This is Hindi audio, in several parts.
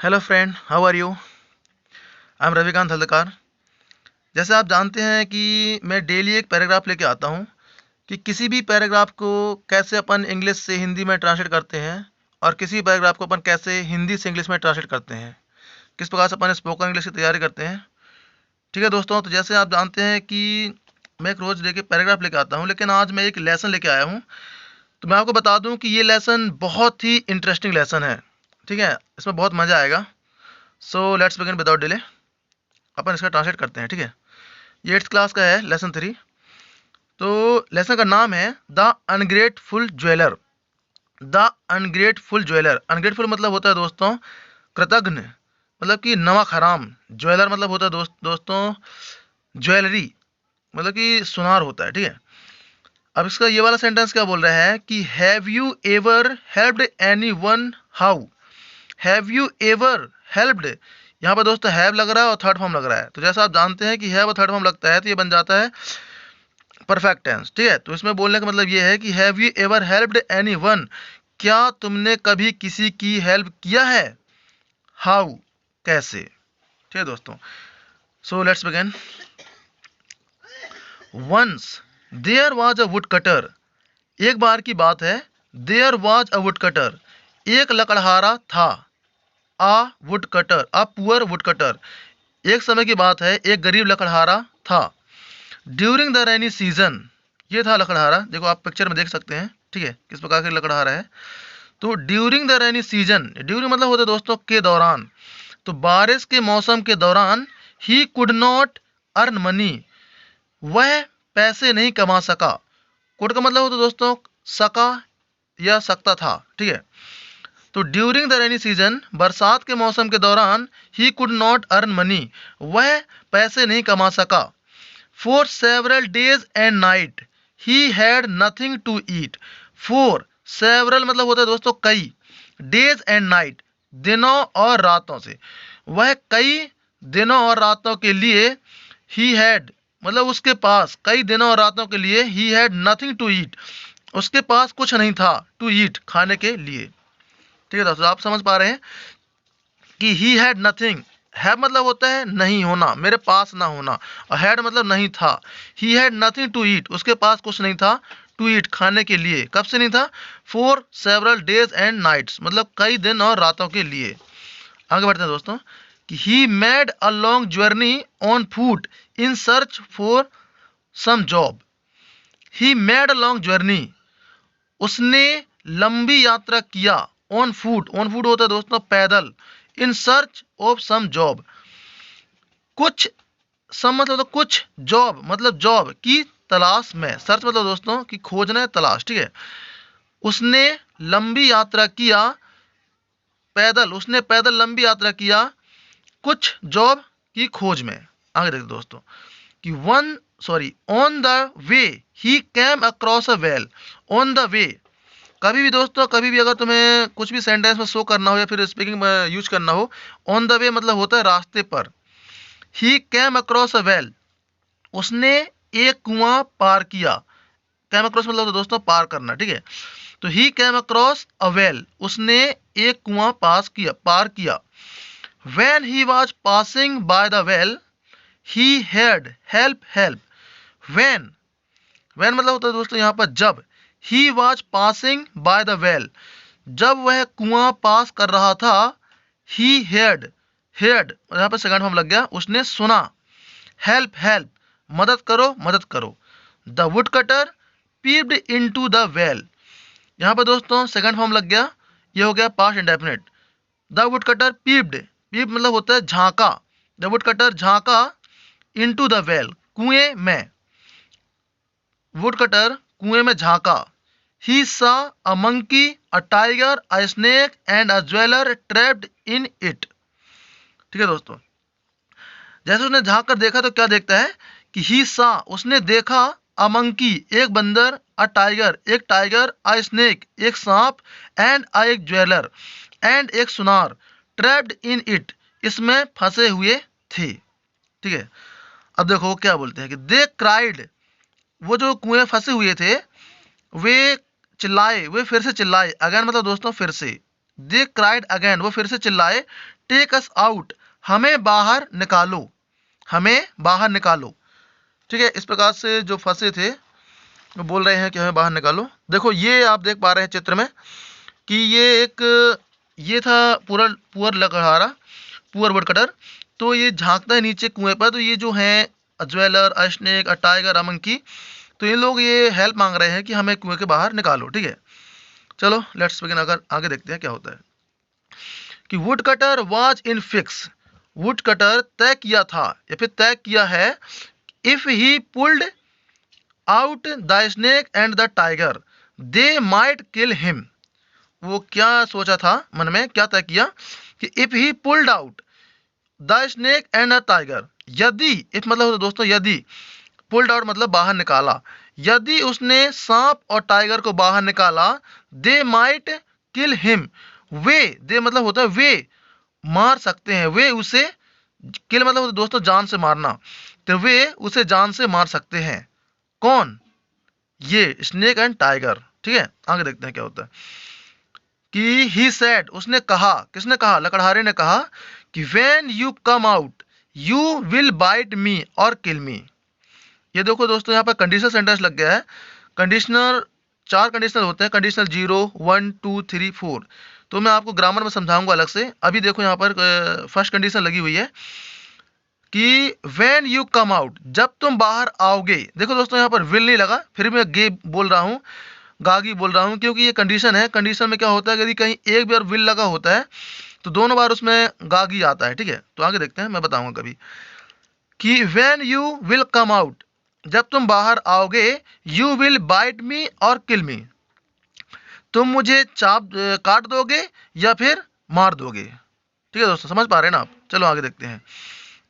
Hello friend, how are you? I am Ravikant Haldkar. जैसे आप जानते हैं कि मैं डेली एक पैराग्राफ लेके आता हूँ कि किसी भी पैराग्राफ को कैसे अपन इंग्लिश से हिंदी में ट्रांसलेट करते हैं और किसी पैराग्राफ को अपन कैसे हिंदी से इंग्लिश में ट्रांसलेट करते हैं, किस प्रकार से अपन स्पोकन इंग्लिश की तैयारी करते हैं। ठीक है दोस्तों, तो जैसे आप जानते हैं कि मैं एक रोज़ लेके पैराग्राफ लेके आता हूँ, लेकिन आज मैं एक लेसन लेके आया हूँ। तो मैं आपको बता दूँ कि ये लेसन बहुत ही इंटरेस्टिंग लेसन है। ठीक है, इसमें बहुत मज़ा आएगा। So let's begin without delay. अपन इसका ट्रांसलेट करते हैं। ठीक है, ये 8th क्लास का है, लेसन 3। तो लेसन का नाम है the ungrateful jeweller. The ungrateful jeweller. Ungrateful मतलब होता है दोस्तों कृतघ्न, मतलब कि नमक हराम। ज्वेलर मतलब होता है दोस्तों ज्वेलरी, मतलब कि सुनार होता है। ठीक है, अब इसका ये वाला सेंटेंस क्या बोल रहा है कि have you ever helped any one how. Have you ever helped, यहाँ पर दोस्तों हैव लग रहा है और थर्ड फॉर्म लग रहा है। तो जैसा आप जानते हैं कि हैव और थर्ड फॉर्म लगता है तो ये बन जाता है परफेक्ट टेंस। ठीक है, तो इसमें बोलने का मतलब ये है कि have you ever helped any one, क्या तुमने कभी किसी की हेल्प किया है। हाउ, कैसे। ठीक है दोस्तों, so let's begin. Once there was a wood cutter. एक बार की बात है। There was a wood cutter, एक लकड़हारा था। A wood cutter, a poor would cutter, एक समय की बात है, एक गरीब लकड़हारा था। ड्यूरिंग द रेनी सीजन, ये था लकड़हारा। देखो आप पिक्चर में देख सकते हैं। ठीक है, किस प्रकार का लकड़हारा है। तो during the rainy season, during मतलब होता है दोस्तों के दौरान। तो बारिश के मौसम के दौरान he could not earn money, वह पैसे नहीं कमा सका। कुड का मतलब होता है दोस्तों सका या सकता था। ठीक है, तो ड्यूरिंग द रेनी सीजन, बरसात के मौसम के दौरान, he could not earn money, वह पैसे नहीं कमा सका। For several days and night he had nothing to eat. For several मतलब होता है दोस्तों कई, डेज एंड नाइट दिनों और रातों से, वह कई दिनों और रातों के लिए, ही हैड मतलब उसके पास, कई दिनों और रातों के लिए, he had nothing to eat, उसके पास कुछ नहीं था, टू ईट खाने के लिए। ठीक है दोस्तों, आप समझ पा रहे हैं कि ही हैड नथिंग। हैव मतलब होता है नहीं होना, मेरे पास ना होना, और हैड मतलब नहीं था। He had nothing to eat, उसके पास कुछ नहीं था, टू ईट खाने के लिए। कब से नहीं था? For several days and nights, मतलब कई दिन और रातों के लिए। आगे बढ़ते हैं दोस्तों कि he made a long journey on foot in search for some job. He made a long journey, उसने लंबी यात्रा किया। ऑन फूट, ऑन फूट होता है दोस्तों पैदल। In search of some job, कुछ सम मतलब कुछ, जॉब मतलब जॉब की तलाश में। सर्च मतलब दोस्तों कि खोजना है, तलाश। ठीक है, उसने लंबी यात्रा किया पैदल, उसने पैदल लंबी यात्रा किया कुछ जॉब की खोज में। आगे देखते दोस्तों कि on the way he cam across a well. On the way, कभी भी दोस्तों, कभी भी अगर तुम्हें कुछ भी सेंटेंस में शो करना हो या फिर स्पीकिंग में यूज करना हो, ऑन द वे मतलब होता है रास्ते पर। ही कैम अक्रॉस अ वेल, उसने एक कुआं पार किया। कैम अक्रॉस मतलब तो दोस्तों पार करना। ठीक है, तो ही कैम अक्रॉस अ वेल, उसने एक कुआं पार किया। When he was passing by the well he had help. When, when मतलब होता है दोस्तों यहाँ पर जब। He was passing by the well, जब वह कुआं पास कर रहा था। ही हेड, हेड यहाँ पर सेकंड फॉर्म लग गया, उसने सुना। हेल्प, मदद करो, मदद करो। The wood cutter peeped into the well, यहाँ पर दोस्तों सेकंड फॉर्म लग गया, ये हो गया past indefinite. The would cutter peeped, peep मतलब होता है झांका। द वुड कटर झांका इनटू द वेल, कुएं में। वुड कटर कुएं में झांका। He saw a monkey, a tiger, a snake and a jeweller trapped in it. ठीक है दोस्तों, जैसे उसने झांक कर देखा तो क्या देखता है कि ही सा, उसने देखा, अ मंकी एक बंदर, अ टाइगर एक टाइगर, अ स्नेक एक सांप, एंड अ एक ज्वेलर एंड एक सुनार, ट्रैप्ड इन इट, इसमें फंसे हुए थे। ठीक है, अब देखो वो क्या बोलते हैं कि दे क्राइड, वो जो कुएं फंसे हुए थे वे चिल्लाए, वे फिर से चिल्लाए। अगेन मतलब दोस्तों फिर से। दे क्राइड अगेन, वो फिर से चिल्लाए। टेक अस आउट, हमें बाहर निकालो, हमें बाहर निकालो। ठीक है, इस प्रकार से जो फंसे थे वो बोल रहे हैं कि हमें बाहर निकालो। देखो ये आप देख पा रहे हैं चित्र में कि ये था पुअर लकड़हारा, पुअर वुडकटर। तो ये झांकता है नीचे कुएं पर, तो ये जो है a jeweller, a snake, a tiger, a monkey, तो ये लोग ये हेल्प मांग रहे हैं कि हमें कुएं के बाहर निकालो। ठीक है, चलो लेट्स बिगिन, अगर आगे देखते हैं क्या होता है कि would cutter was in fix, would cutter तय किया था या फिर तय किया है, if he pulled out the snake and the tiger they might kill him. वो क्या सोचा था मन में, क्या तय किया कि if he pulled out the snake and the tiger, यदि, इफ मतलब होता दोस्तों यदि, पुल्ड आउट मतलब बाहर निकाला, यदि उसने सांप और टाइगर को बाहर निकाला, दे माइट किल हिम, वे, दे मतलब होता है वे मार सकते हैं, वे उसे, किल मतलब होता है दोस्तों जान से मारना, तो वे उसे जान से मार सकते हैं। कौन? ये स्नेक एंड टाइगर। ठीक है, आगे देखते हैं क्या होता है कि ही सेड, उसने कहा, किसने कहा? लकड़हारे ने कहा कि when you come out you will bite me और किल मी। ये देखो दोस्तों यहाँ पर कंडीशनल सेंटेंस लग गया है। कंडीशनल, 4 कंडीशनल होते हैं, कंडीशनल 0, 1, 2, 3, 4। तो मैं आपको ग्रामर में समझाऊंगा अलग से। अभी देखो यहाँ पर फर्स्ट कंडीशन लगी हुई है कि व्हेन यू कम आउट, जब तुम बाहर आओगे। देखो दोस्तों यहाँ पर विल नहीं लगा, फिर भी मैं गे बोल रहा हूँ, गागी बोल रहा हूँ, क्योंकि ये कंडीशन है। कंडीशन में क्या होता है, यदि कहीं एक बार विल लगा होता है तो दोनों बार उसमें गागी आता है। ठीक है, तो आगे देखते हैं, मैं बताऊंगा कभी कि when you will come out, जब तुम बाहर आओगे, यू विल बाइट मी और किल मी, तुम मुझे काट दोगे या फिर मार दोगे। ठीक है दोस्तों, समझ पा रहे हैं ना आप? चलो आगे देखते हैं।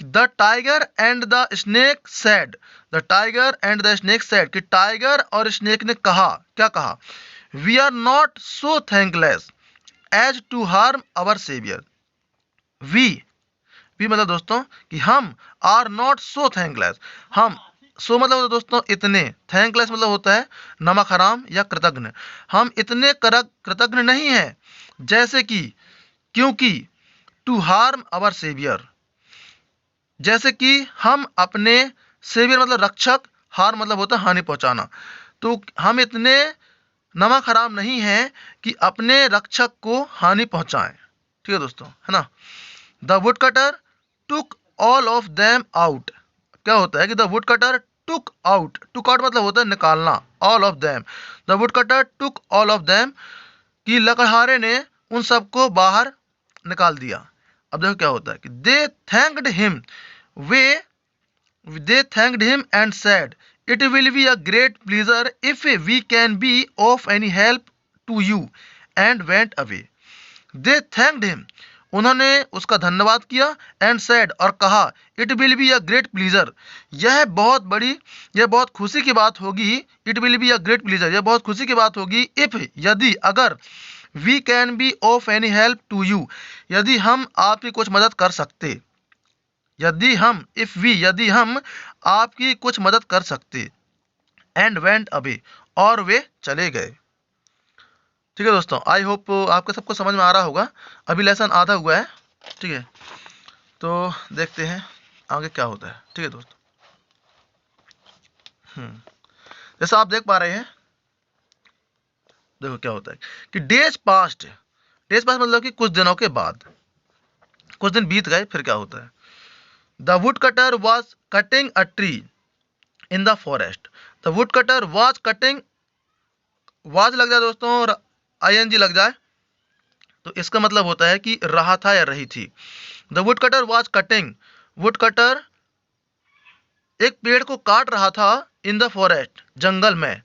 The tiger and the snake said, the tiger and the snake said, कि टाइगर और स्नेक ने कहा, क्या कहा? We are not so thankless as to harm our saviour. We मतलब दोस्तों कि हम, आर नॉट सो थैंकलेस, हम, सो मतलब होता है दोस्तों इतने, थैंकलेस मतलब होता है नमक हराम या कृतज्ञ, हम इतने कृतज्ञ नहीं हैं जैसे कि, क्योंकि, टू हार्म अवर सेवियर, जैसे कि हम अपने, सेवियर मतलब रक्षक, हार मतलब होता है हानि पहुंचाना, तो हम इतने नमक हराम नहीं हैं कि अपने रक्षक को हानि पहुंचाएं। ठीक है दोस्तों, है ना? The wood cutter took all of them out, क्या होता है कि the would cutter took out, took out मतलब होता है निकालना, all of them, the wood cutter took all of them, कि लकड़हारे ने उन सबको बाहर निकाल दिया। अब देखो क्या होता है कि दे थैंक्ड हिम, वे, they thanked him and said, it will be a great pleasure if we can be of any help to you, and went away. They thanked him, उन्होंने उसका धन्यवाद किया, एंड said, और कहा, it will be a great pleasure, यह बहुत बड़ी, यह बहुत खुशी की बात होगी, it will be a great pleasure, यह बहुत खुशी की बात होगी, इफ, यदि, अगर, we can be of any help to you, यदि हम आपकी कुछ मदद कर सकते, यदि हम, इफ वी, यदि हम आपकी कुछ मदद कर सकते, एंड वेंट अवे, और वे चले गए। ठीक है दोस्तों, आई होप आपको सबको समझ में आ रहा होगा। अभी लेसन आधा हुआ है। ठीक है, तो देखते हैं आगे क्या होता है। ठीक है दोस्तों, जैसा आप देख पा रहे हैं, देखो क्या होता है कि डेज पास्ट, डेज पास्ट मतलब कि कुछ दिनों के बाद, कुछ दिन बीत गए, फिर क्या होता है? The wood cutter was cutting a tree in the forest, the wood cutter was cutting, was लग जाए दोस्तों और ING लग जाए तो इसका मतलब होता है कि रहा था या रही थी। The wood cutter was cutting, would cutter एक पेड़ को काट रहा था, इन द फॉरेस्ट, जंगल में।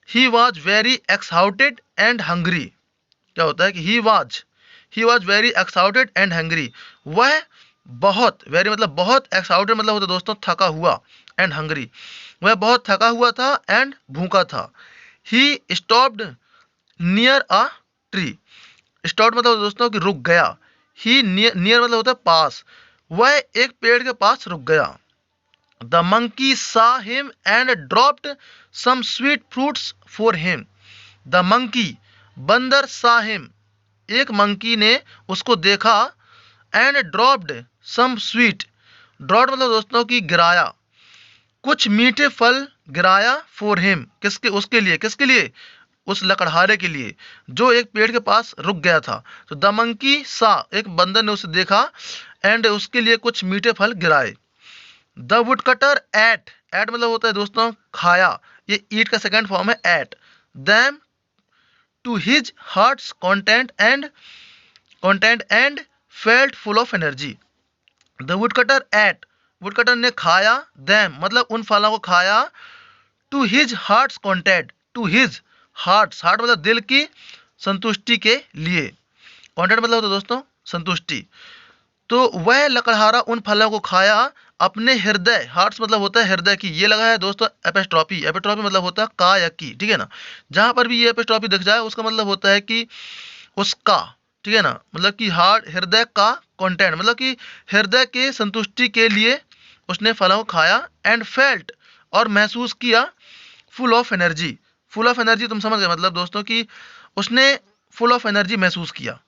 He was very exhausted and hungry, क्या होता है कि he was very exhausted and hungry, वह बहुत, वेरी मतलब बहुत, एक्साउटेड मतलब होता है दोस्तों थका हुआ, एंड हंग्री, वह बहुत थका हुआ था, एंड भूखा था। He stopped near a tree, stop मतलब दोस्तों कि रुक गया, ही नियर मतलब होता है पास, वह एक पेड़ के पास रुक गया। The monkey saw him and dropped some sweet fruits for him, the monkey, बंदर, सा हिम, एक मंकी ने उसको देखा, and dropped some sweet, dropped मतलब दोस्तों कि गिराया, कुछ मीठे फल गिराया फॉर हिम, किसके, उसके लिए, किसके लिए, उस लकड़हारे के लिए जो एक पेड़ के पास रुक गया था। तो द मंकी सा, एक बंदर ने उसे देखा, एंड उसके लिए कुछ मीठे फल गिराए। The would cutter ate, ate मतलब होता है दोस्तों खाया, ये ईट का सेकंड फॉर्म है ate, them to his heart's content and felt full of energy. The would cutter ate, woodcutter ने खाया, दैम मतलब उन फलों को खाया, to his heart's content, to his heart's, heart मतलब दिल की संतुष्टि के लिए, कंटेंट मतलब होता है दोस्तों संतुष्टि। तो वह लकड़हारा उन फलों को खाया अपने हृदय, हार्ट्स मतलब होता है हृदय की, ये लगा है दोस्तों एपिस्ट्रॉफी, एपिस्ट्रॉफी मतलब होता है का या की, ठीक है ना। जहां पर भी ये एपिस्ट्रॉफी दिख जाए उसका मतलब होता है कि उसका, ठीक है ना, मतलब कि हार्ट, हृदय का कंटेंट मतलब कि हृदय के संतुष्टि के लिए उसने फलों को खाया, एंड फेल्ट और महसूस किया, full of energy, full of energy तुम समझ गए, मतलब दोस्तों कि उसने फुल ऑफ एनर्जी महसूस किया।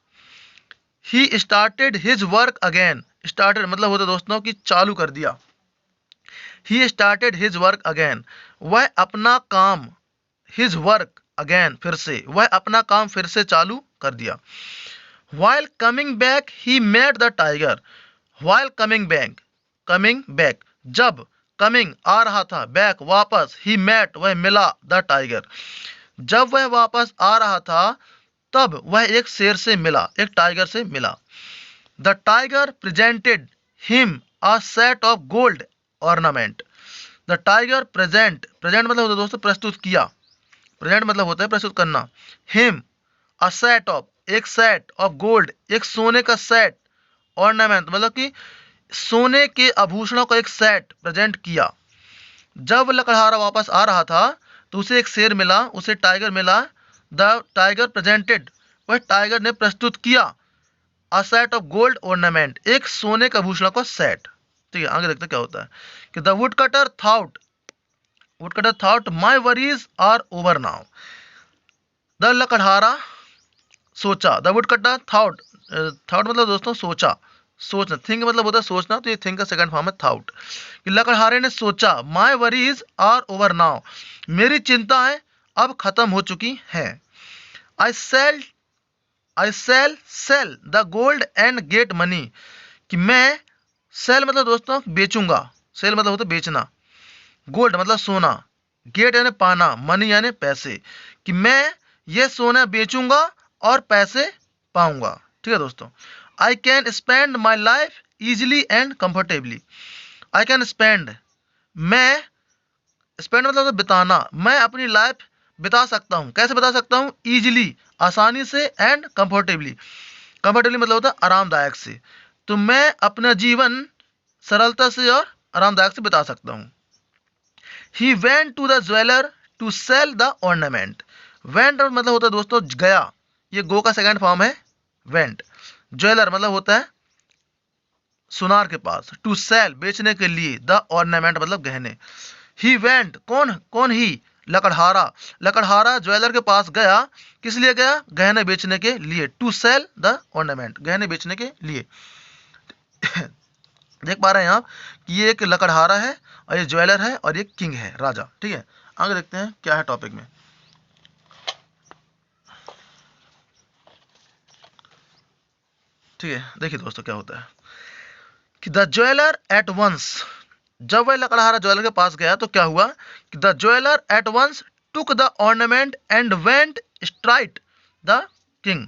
He started his work again, started मतलब होता है दोस्तों कि चालू कर दिया। He started his work again, वह अपना काम, हिज वर्क अगेन फिर से, वह अपना काम फिर से चालू कर दिया। While coming back he met the tiger, while coming back जब coming आ रहा था, back वापस, he met वह मिला, the tiger जब वह वापस आ रहा था तब वह एक शेर से मिला, एक टाइगर से मिला। The tiger presented him a set of gold ornament, the tiger present मतलब होता है दोस्तों प्रस्तुत किया, प्रेजेंट मतलब होता है प्रस्तुत करना, हिम अ सेट ऑफ, एक सेट ऑफ गोल्ड, एक सोने का सेट, ऑर्नामेंट मतलब कि सोने के आभूषणों का एक सेट प्रेजेंट किया। जब लकड़हारा वापस आ रहा था तो उसे एक शेर मिला, उसे टाइगर मिला। द टाइगर प्रेजेंटेड, वह टाइगर ने प्रस्तुत किया, a set of gold ornament, एक सोने का आभूषणों का सेट। ठीक है, आगे देखते क्या होता है कि the would cutter thought my worries are over now, the लकड़हारा सोचा, the would cutter thought, thought मतलब दोस्तों सोचा, सोचना, थिंक मतलब होता है सोचना, तो ये थिंक का सेकंड फॉर्म है थॉट। कि लकड़हारे ने सोचा, my worries are over now, मेरी चिंताएं अब खत्म हो चुकी हैं। I sell sell the gold and get money, कि मैं सेल मतलब दोस्तों बेचूंगा, सेल मतलब होता है बेचना, गोल्ड मतलब सोना, गेट यानी पाना, मनी यानी पैसे, कि मैं ये सोना बेचूंगा और पैसे पाऊंगा। ठीक है दोस्तों, I can spend my life easily and comfortably, I can spend, मैं, स्पेंड मतलब तो बिताना, मैं अपनी लाइफ बिता सकता हूँ, कैसे बिता सकता हूँ, इजिली आसानी से, एंड कंफर्टेबली, कंफर्टेबली मतलब होता है आरामदायक से, तो मैं अपना जीवन सरलता से और आरामदायक से बिता सकता हूँ। He went to the jeweller to sell the ornament, went मतलब होता है दोस्तों गया, ये गो का सेकंड फॉर्म है वेंट। ज्वेलर मतलब होता है सुनार के पास, टू सेल बेचने के लिए, द ऑर्नामेंट मतलब गहने। ही वेंट, कौन ही, लकड़हारा ज्वेलर के पास गया, किस लिए गया, गहने बेचने के लिए, टू सेल द ऑर्नामेंट, गहने बेचने के लिए। देख पा रहे हैं आप कि ये एक लकड़हारा है और ये ज्वेलर है और ये किंग है, राजा। ठीक है, आगे देखते हैं क्या है टॉपिक में। ठीक है, देखिए दोस्तों क्या होता है कि द ज्वेलर एट वंस, जब वह लकड़हारा ज्वेलर के पास गया तो क्या हुआ कि the jeweller at once took the ornament and went straight the king.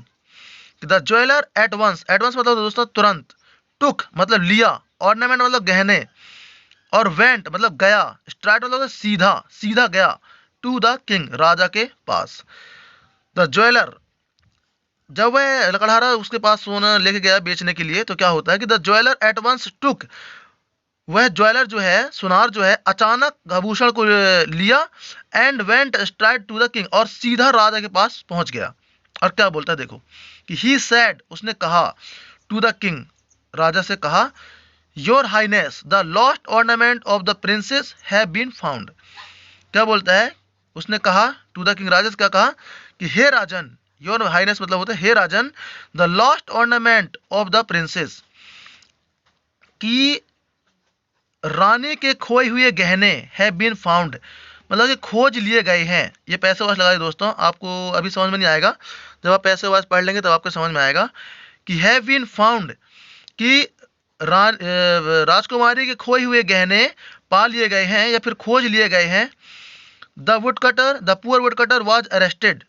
The jeweller at once मतलब दोस्तों तुरंत, टुक मतलब लिया, ऑर्नामेंट मतलब गहने, और वेंट मतलब गया, स्ट्राइट मतलब सीधा गया, टू द किंग राजा के पास। द ज्वेलर, जब वह लकड़हारा उसके पास सोना लेके गया बेचने के लिए तो क्या होता है कि द ज्वेलर एट वंस टुक, वह ज्वेलर जो है सुनार जो है अचानक आभूषण को लिया, and went straight to the king, और सीधा राजा के पास पहुंच गया। और क्या बोलता है देखो कि ही सेड, उसने कहा, टू द किंग, राजा से कहा, your highness the lost ornament of the princess have been found. क्या बोलता है, उसने कहा टू द किंग, राजा से क्या कहा कि हे राजन, योर हाइनेस मतलब होता है हे राजन, the lost ornament of the princess, कि रानी के खोए हुए गहने हैव बीन फाउंड, मतलब कि खोज लिए गए हैं। ये पैसे वास लगाइए दोस्तों, आपको अभी समझ में नहीं आएगा, जब आप पैसे वास पढ़ लेंगे तब आपको समझ में आएगा कि हैव बीन फाउंड, कि राजकुमारी के खोए हुए गहने पा लिए गए हैं या फिर खोज लिए गए हैं। The would cutter, the poor would cutter was arrested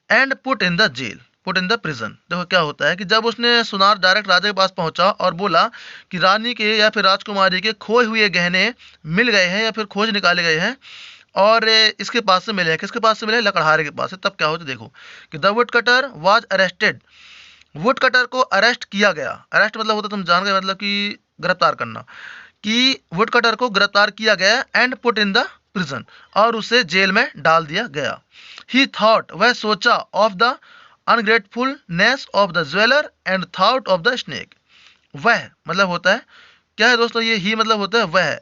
and put in the jail, put in the prison. देखो क्या होता है कि जब उसने सुनार डायरेक्ट राजा के पास पहुंचा और बोला कि रानी के या फिर राजकुमारी के खोए हुए गहने मिल गए हैं या फिर खोज निकाले गए हैं और इसके पास से मिले हैं। किसके पास से मिले? लकड़हारे के पास से। तब क्या होता है देखो कि the would cutter was arrested, would cutter को अरेस्ट किया गया। अरेस्ट मतलब होता, तुम जान गए, मतलब कि गिरफ्तार करना, कि वुड कटर को गिरफ्तार किया गया and put in the prison, और उसे जेल में डाल दिया गया। ही थॉट, वह सोचा, of the ungratefulness of the jeweller and thought of the snake. वह मतलब होता है क्या है दोस्तों, ये ही मतलब होता है वह,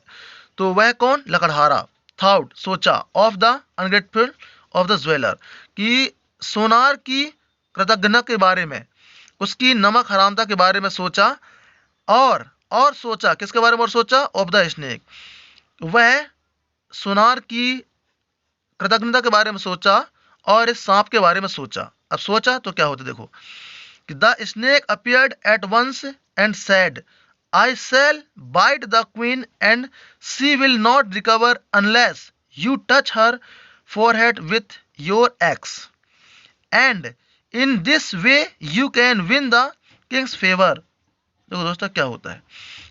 तो वह कौन? लकड़हारा। थॉट सोचा, of the ungrateful of the jeweller, कि सोनार की कृतज्ञता के बारे में, उसकी नमक हरामता के बारे में सोचा, और सोचा किसके बारे में? और सोचा ऑफ द स्नेक, वह सोनार की कृतज्ञता के बारे में सोचा और इस सांप के बारे में सोचा। अब सोचा तो क्या होता है देखो कि the snake appeared at once and said, I shall bite the queen and she will not recover unless you touch her forehead with your axe, and in this way you can win the king's favor। देखो दोस्तों क्या होता है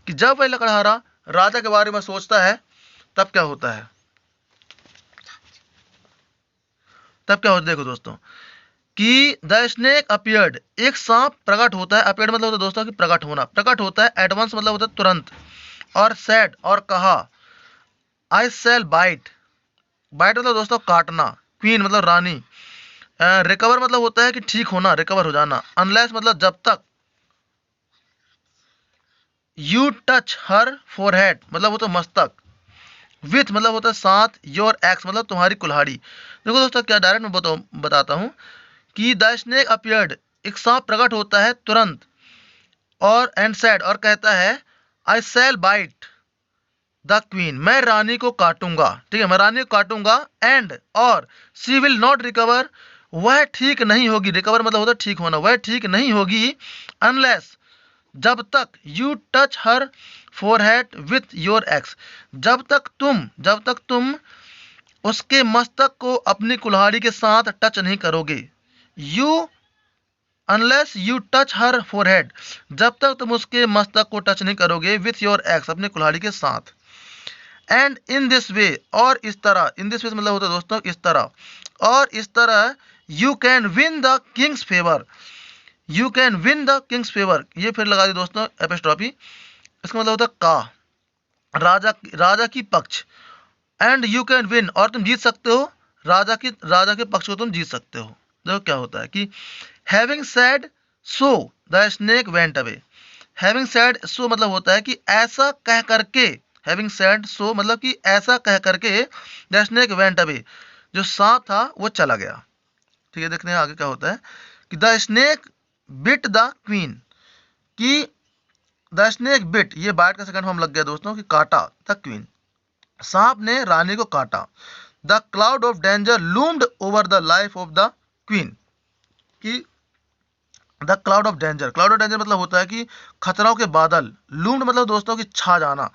कि जब वह लकड़हारा राजा के बारे में सोचता है तब क्या होता है, देखो दोस्तों कि द स्नेक अपीयर्ड, एक सांप प्रकट होता है। अपीयर्ड मतलब होता है दोस्तों कि प्रकट होना, प्रकट होता है। एडवांस मतलब होता है तुरंत, और सेड और कहा, आई शैल बाइट, बाइट मतलब दोस्तों काटना, क्वीन मतलब रानी, रिकवर मतलब होता है कि ठीक होना, रिकवर हो जाना, अनलेस मतलब जब तक, यू टच हर फोरहेड मतलब वो तो मस्तक, विथ मतलब होता है साथ, योर एक्स मतलब तुम्हारी कुल्हाड़ी। देखो दोस्तों क्या डायरेक्ट मैं बताता हूं कि द स्नेक अपीयर्ड, एक सांप प्रकट होता है तुरंत, और एंड सेड और कहता है, आई शैल बाइट द क्वीन, मैं रानी को काटूंगा, ठीक है, मैं रानी को काटूंगा, एंड और शी विल नॉट रिकवर, वह ठीक नहीं होगी, रिकवर मतलब होता है ठीक होना, वह ठीक नहीं होगी, अनलेस जब तक, you touch her forehead with your x, जब तक तुम उसके मस्तक को अपनी कुल्हाड़ी के साथ टच नहीं करोगे। You unless you touch her forehead, जब तक तुम उसके मस्तक को टच नहीं करोगे, विथ योर एक्स अपनी कुल्हाड़ी के साथ, एंड इन दिस वे और इस तरह, इन दिस वे मतलब होता है दोस्तों इस तरह, और इस तरह you can win the Kings favour, you can win the Kings favour, ये फिर लगा दी दोस्तों एपिस्ट्रॉफी, इसका मतलब होता है का, राजा की पक्ष, एंड यू कैन विन और तुम जीत सकते हो, राजा के पक्ष को तुम जीत सकते हो। देखो क्या होता है कि having said so the snake went away, having said so मतलब होता है कि ऐसा कह करके, हैविंग सेड सो मतलब कि ऐसा कह करके, द स्नेक वेंट अवे, जो सांप था वो चला गया। ठीक है, देखते हैं आगे क्या होता है कि the snake bit the queen, कि द स्नेक बिट, ये बाइट का सेकंड फॉर्म लग गया दोस्तों कि काटा, द क्वीन, सांप ने रानी को काटा। The cloud of danger loomed over the life of the queen, कि द क्लाउड ऑफ डेंजर मतलब होता है कि खतरों के बादल, लूम्ड मतलब दोस्तों कि छा जाना,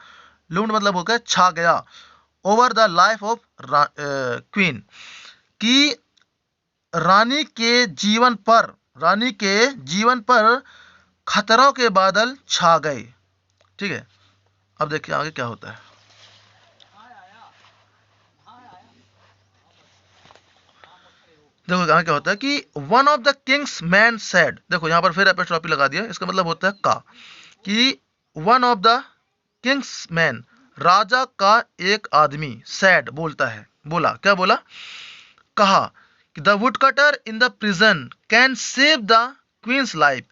लूम्ड मतलब होता है छा गया, over the life of queen, कि रानी के जीवन पर खतरों के बादल छा गए। ठीक है, अब देखिए आगे क्या होता है। देखो यहाँ क्या होता है कि one of the king's man said, देखो यहाँ पर फिर एपिस्ट्रॉफी लगा दिया, इसका मतलब होता है का, कि one of the king's man, राजा का एक आदमी, सेड बोलता है, बोला, क्या बोला, कहा कि the would cutter in the prison can save the queen's life,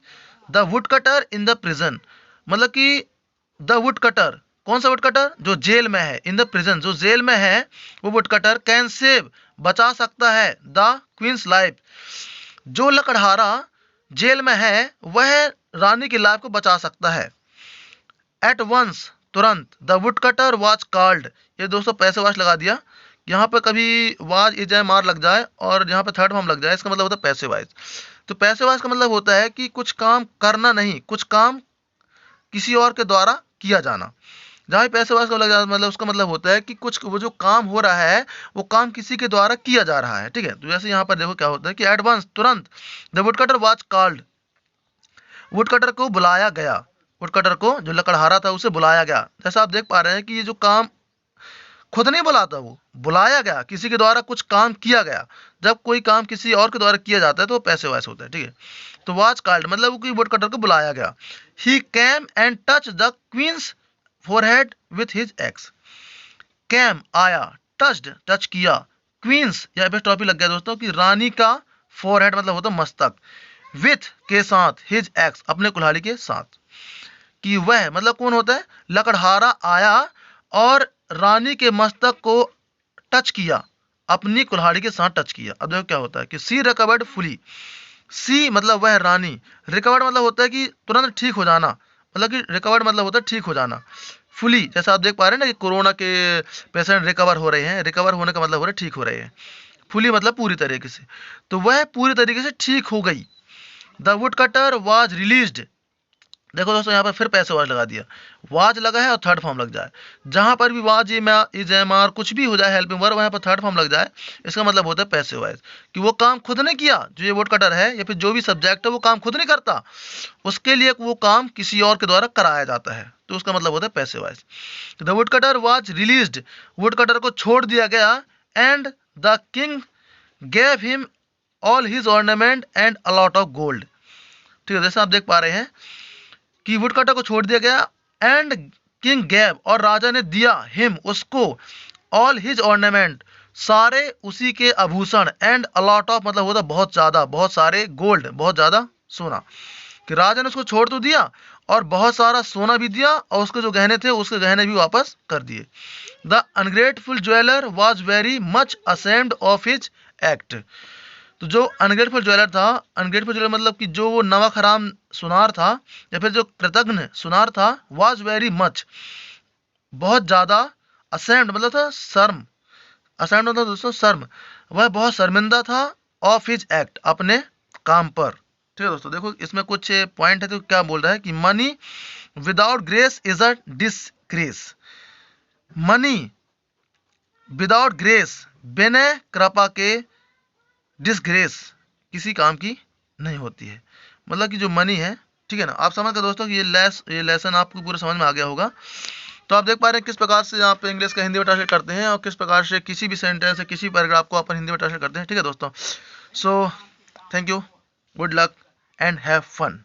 the would cutter in the prison मतलब कि द वुड कटर, कौन सा वुड कटर, जो जेल में है, इन द प्रिजन जो जेल में है, वो वुड कटर कैन सेव बचा सकता है, द क्वींस लाइफ, जो लकड़हारा जेल में है वह रानी की लाइफ को बचा सकता है। एट वंस, तुरंत। The wood cutter was called, ये दोस्तों पैसे वाच लगा दिया। यहाँ पर कभी वाज इजय मार लग जाए और यहाँ पर थर्ड फॉर्म लग जाए, इसका मतलब होता है पैसे वाइज। तो पैसे वाइज का मतलब होता है कि कुछ काम करना नहीं, कुछ काम किसी और के द्वारा किया जाना। जहाँ भी पैसे वाइज का लग जाता मतलब उसका मतलब होता है कि कुछ वो जो काम हो रहा है वो काम किसी के द्वारा किया जा रहा है, ठीक है। तो जैसे यहाँ पर देखो क्या होता है कि एडवांस, तुरंत। The wood cutter was called, would cutter को बुलाया गया, वुड कटर को जो लकड़हारा था उसे बुलाया गया। जैसा आप देख पा रहे हैं कि ये जो काम खुद नहीं बुलाता, वो बुलाया गया, किसी के द्वारा कुछ काम किया गया। जब कोई काम किसी और के द्वारा किया जाता है तो वो पैसे वाइज होता है, ठीक है। तो वाज कॉल्ड मतलब वो वुड कटर को बुलाया गया। He came and touch the queen's forehead with his axe. Came आया, टच्ड टच किया, क्वींस या पे टॉपिक लग गया दोस्तों कि रानी का फोरहेड मतलब होता मस्तक, विथ के साथ, हिज एक्स अपने कुल्हाड़ी के साथ। कि वह मतलब कौन होता है, लकड़हारा आया और रानी के मस्तक को टच किया, अपनी कुल्हाड़ी के साथ टच किया। अब देखो क्या होता है कि सी रिकवर्ड फुली, सी मतलब वह रानी, रिकवर्ड मतलब होता है कि तुरंत ठीक हो जाना, मतलब कि रिकवर्ड मतलब होता है ठीक हो जाना। फुली जैसा आप देख पा रहे हैं ना कि कोरोना के पेशेंट रिकवर हो रहे हैं, रिकवर होने का मतलब हो रहा है ठीक हो रहे हैं। फुली मतलब पूरी तरीके से, तो वह पूरी तरीके से ठीक हो गई। The wood cutter was released, देखो दोस्तों यहाँ पर फिर पैसे वाज लगा दिया, वाज लगा है और थर्ड फॉर्म लग जाए। जहां पर भी वाज इज एम आर कुछ भी हो जाए हेल्पिंग वर्ब, वहां पर थर्ड फॉर्म लग जाए, इसका मतलब होता है पैसे वाइज। कि वो काम खुद ने किया, जो ये वुड कटर है या फिर जो भी सब्जेक्ट है वो काम खुद नहीं करता, उसके लिए वो काम किसी और के द्वारा कराया जाता है, तो उसका मतलब होता है पैसे wise. The wood cutter was released, would cutter को छोड़ दिया गया। And the king gave him all his ornament and a lot of gold, ठीक है। जैसे आप देख पा रहे हैं कि वुड कटर को छोड़ दिया गया, एंड किंग गैव और राजा ने दिया, हिम उसको, ऑल हिज ऑर्नामेंट सारे उसी के आभूषण, एंड अलॉट ऑफ मतलब होता बहुत ज्यादा, बहुत सारे, गोल्ड बहुत ज्यादा सोना। कि राजा ने उसको छोड़ तो दिया और बहुत सारा सोना भी दिया और उसके जो गहने थे उसके गहने भी वापस कर दिए। The ungrateful jeweller was very much ashamed of his act, तो जो अनग्रेटफुल ज्वेलर था, अनग्रेटफुल ज्वेलर मतलब कि जो वो नमक हराम सुनार था या फिर जो कृतघ्न सुनार था, वाज वेरी मच बहुत ज्यादा, असेम्ड मतलब था शर्म, असेम्ड मतलब दोस्तों शर्म, वह बहुत शर्मिंदा था, ऑफ हिज एक्ट अपने काम पर, ठीक है दोस्तों। देखो इसमें कुछ पॉइंट है, तो क्या बोल रहा है कि money without grace is a disgrace, money without grace बिना कृपा के डिसग्रेस किसी काम की नहीं होती है, मतलब कि जो मनी है, ठीक है ना। आप समझ गए दोस्तों कि ये लेसन आपको पूरा समझ में आ गया होगा। तो आप देख पा रहे हैं किस प्रकार से आप इंग्लिश का हिंदी में ट्रांसलेट करते हैं और किस प्रकार से किसी भी सेंटेंस या किसी पैराग्राफ को आप हिंदी में ट्रांसलेट करते हैं, ठीक है दोस्तों। So thank you, good luck and have fun.